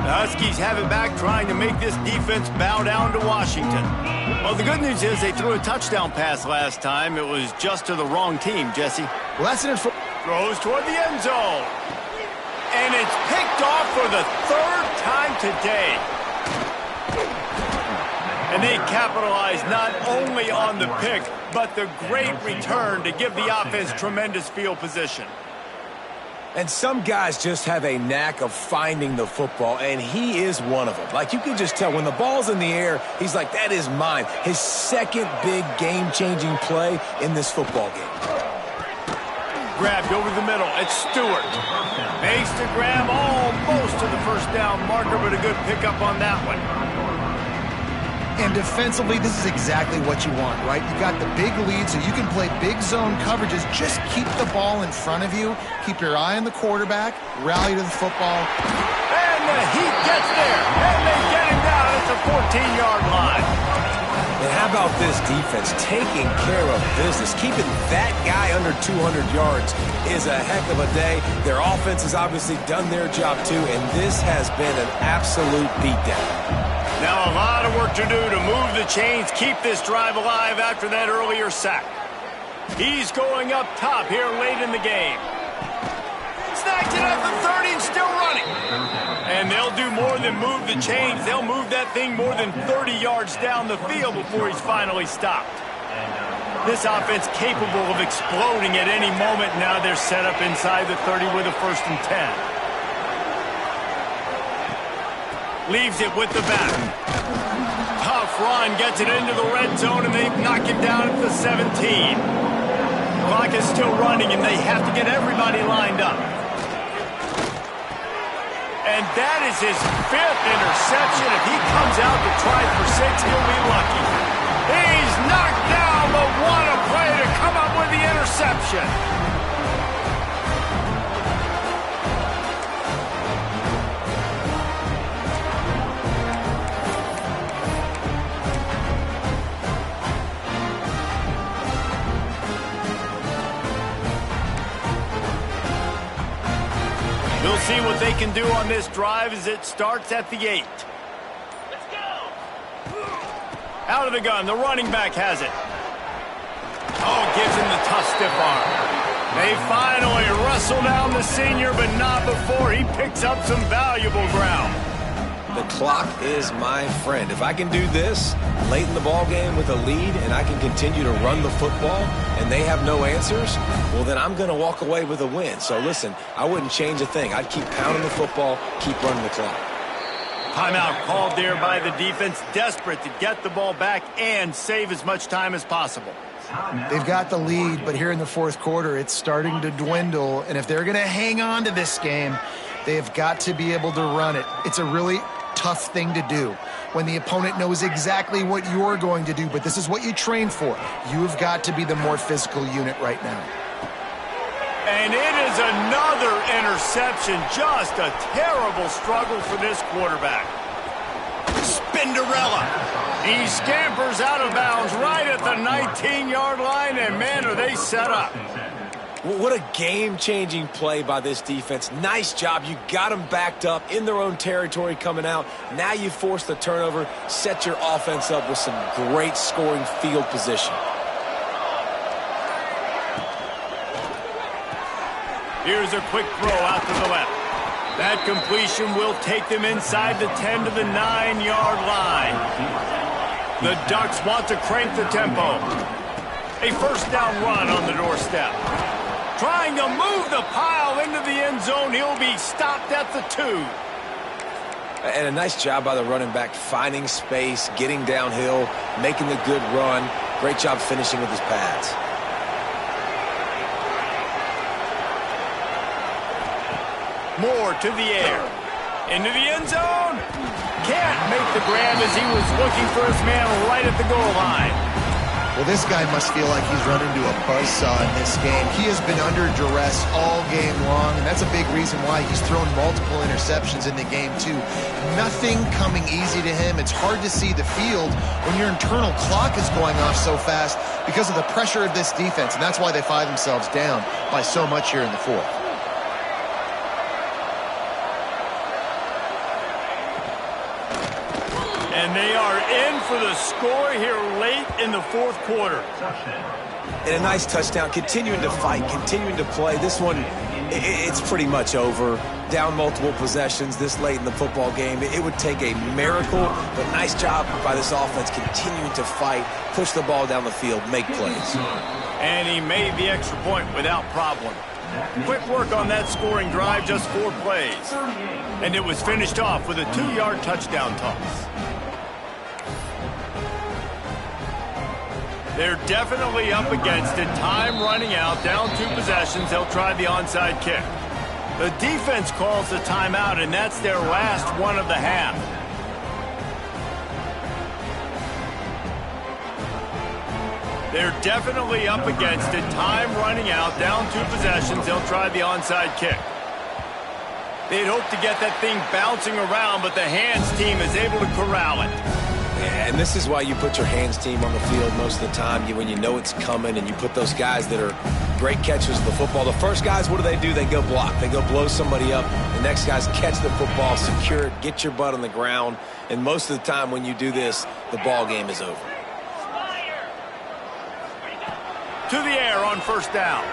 The Huskies have it back, trying to make this defense bow down to Washington. Well, the good news is they threw a touchdown pass last time. It was just to the wrong team, Jesse. Well, that's an Throws toward the end zone. And it's picked off for the 3rd time today. And they capitalize not only on the pick, but the great return to give the offense tremendous field position. And some guys just have a knack of finding the football, and he is one of them. Like, you can just tell when the ball's in the air, he's like, that is mine. His second big game-changing play in this football game. grabbed over the middle. It's Stewart. Makes the grab almost to the first down marker, but a good pickup on that one. And defensively, this is exactly what you want, right? You got the big lead, so you can play big zone coverages. Just keep the ball in front of you. Keep your eye on the quarterback. Rally to the football. And the Heat gets there. And they get him down at the 14-yard line. And how about this defense taking care of business? Keeping that guy under 200 yards is a heck of a day. Their offense has obviously done their job too, and this has been an absolute beatdown. Now a lot of work to do to move the chains, keep this drive alive after that earlier sack. He's going up top here late in the game. Snagged it at the 30 and still running. And they'll do more than move the chains. They'll move that thing more than 30 yards down the field before he's finally stopped. This offense capable of exploding at any moment. Now they're set up inside the 30 with a 1st and 10. Leaves it with the back. Tough run, gets it into the red zone, and they knock him down at the 17. Clock is still running, and they have to get everybody lined up. And that is his 5th interception. If he comes out to try for 6, he'll be lucky. He's knocked down, but what a play to come up with the interception. We'll see what they can do on this drive as it starts at the 8. Let's go! Out of the gun, the running back has it. Oh, gives him the tough stiff arm. They finally wrestle down the senior, but not before he picks up some valuable ground. The clock is my friend. If I can do this late in the ball game with a lead and I can continue to run the football and they have no answers, well, then I'm going to walk away with a win. So, listen, I wouldn't change a thing. I'd keep pounding the football, keep running the clock. Timeout called there by the defense, desperate to get the ball back and save as much time as possible. They've got the lead, but here in the 4th quarter, it's starting to dwindle. And if they're going to hang on to this game, they have got to be able to run it. It's a really tough thing to do when the opponent knows exactly what you're going to do, but this is what you train for. You've got to be the more physical unit right now. And it is another interception. Just a terrible struggle for this quarterback. Spinderella. He scampers out of bounds right at the 19-yard line, and man, are they set up. What a game-changing play by this defense. Nice job. You got them backed up in their own territory coming out. Now you force the turnover, set your offense up with some great scoring field position. Here's a quick throw out to the left. That completion will take them inside the 10 to the 9-yard line. The Ducks want to crank the tempo. A 1st down run on the doorstep. Trying to move the pile into the end zone. He'll be stopped at the 2. And a nice job by the running back, finding space, getting downhill, making the good run. Great job finishing with his pads. Moore to the air. Into the end zone. Can't make the grab as he was looking for his man right at the goal line. Well, this guy must feel like he's run into a buzzsaw in this game. He has been under duress all game long, and that's a big reason why he's thrown multiple interceptions in the game, too. Nothing coming easy to him. It's hard to see the field when your internal clock is going off so fast because of the pressure of this defense, and that's why they find themselves down by so much here in the 4th. And they are in for the score here late in the 4th quarter. And a nice touchdown, continuing to fight, continuing to play. This one, it's pretty much over. Down multiple possessions this late in the football game. It would take a miracle, but nice job by this offense continuing to fight, push the ball down the field, make plays. And he made the extra point without problem. Quick work on that scoring drive, just 4 plays. And it was finished off with a 2-yard touchdown toss. They're definitely up against it. Time running out, down 2 possessions. They'll try the onside kick. The defense calls the timeout, and that's their last one of the half. They're definitely up against it. Time running out, down 2 possessions. They'll try the onside kick. They'd hope to get that thing bouncing around, but the hands team is able to corral it. And this is why you put your hands team on the field most of the time, when you know it's coming, and you put those guys that are great catchers of the football. The first guys, what do? They go block. They go blow somebody up. The next guys catch the football, secure it, get your butt on the ground. And most of the time when you do this, the ball game is over. To the air on first down.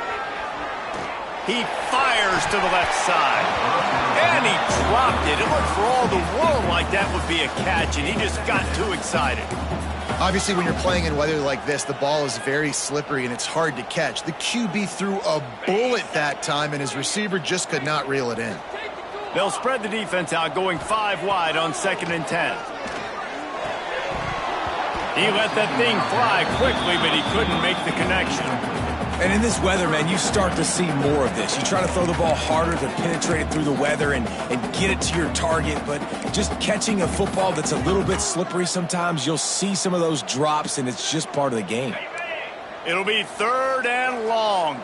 He fires to the left side. And he dropped it. It looked for all the world like that would be a catch, and he just got too excited. Obviously, when you're playing in weather like this, the ball is very slippery, and it's hard to catch. The QB threw a bullet that time, and his receiver just could not reel it in. They'll spread the defense out, going 5 wide on 2nd and 10. He let that thing fly quickly, but he couldn't make the connection. And in this weather, man, you start to see more of this. You try to throw the ball harder to penetrate it through the weather and get it to your target, but just catching a football that's a little bit slippery sometimes, you'll see some of those drops, and it's just part of the game. It'll be 3rd and long.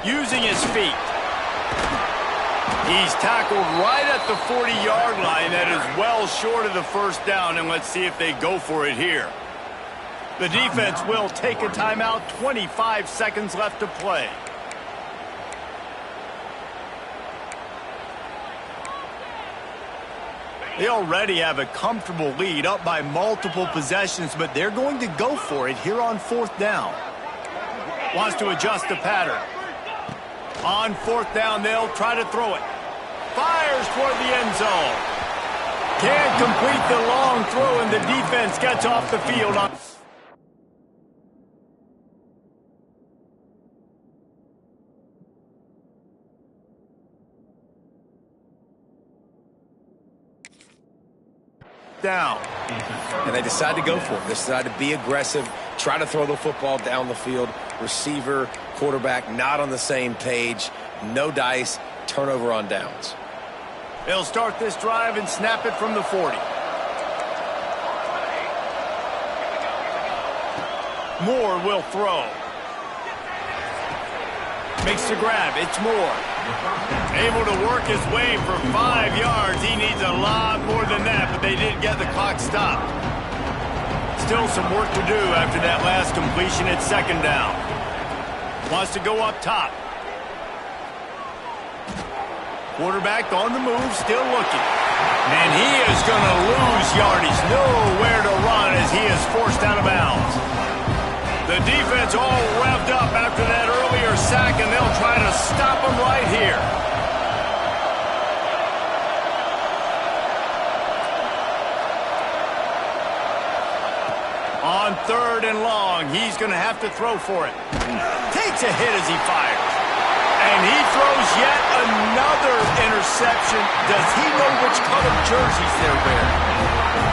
Using his feet. He's tackled right at the 40-yard line. That is well short of the first down, and let's see if they go for it here. The defense will take a timeout. 25 seconds left to play. They already have a comfortable lead, up by multiple possessions, but they're going to go for it here on 4th down. Wants to adjust the pattern. On 4th down, they'll try to throw it. Fires toward the end zone. Can't complete the long throw, and the defense gets off the field on... down. And they decide to go for it. They decide to be aggressive, try to throw the football down the field. Receiver, quarterback, not on the same page. No dice, turnover on downs. They'll start this drive and snap it from the 40. Moore will throw. Makes the grab. It's Moore. Able to work his way for 5 yards. He needs a lot more than that, but they didn't get the clock stopped. Still some work to do after that last completion at 2nd down. Wants to go up top. Quarterback on the move, still looking. And he is going to lose yardage. Nowhere to run as he is forced out of bounds. The defense all revved up after that earlier sack, and they'll try to stop him right here. On 3rd and long, he's going to have to throw for it. Takes a hit as he fires. And he throws yet another interception. Does he know which color jerseys they're wearing?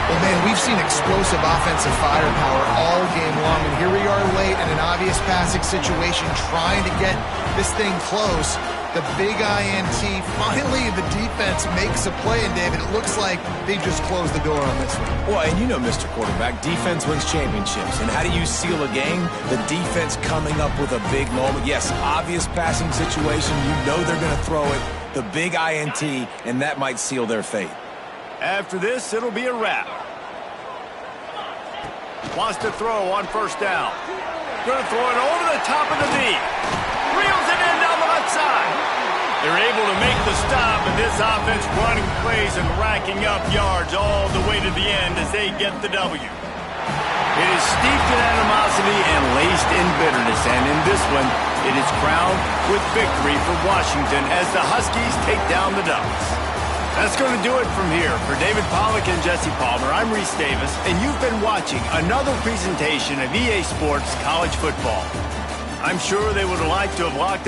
Well, man, we've seen explosive offensive firepower all game long, and here we are late in an obvious passing situation trying to get this thing close. The big INT, finally the defense makes a play, and David, it looks like they just closed the door on this one. Well, and you know, Mr. Quarterback, defense wins championships. And how do you seal a game? The defense coming up with a big moment. Yes, obvious passing situation. You know they're going to throw it. The big INT, and that might seal their fate. After this, it'll be a wrap. Wants to throw on 1st down. Going to throw it over the top of the knee. Reels it in down the left side. They're able to make the stop, and this offense running plays and racking up yards all the way to the end as they get the W. It is steeped in animosity and laced in bitterness, and in this one, it is crowned with victory for Washington as the Huskies take down the Ducks. That's going to do it from here. For David Pollack and Jesse Palmer, I'm Reese Davis, and you've been watching another presentation of EA Sports College Football. I'm sure they would have liked to have locked up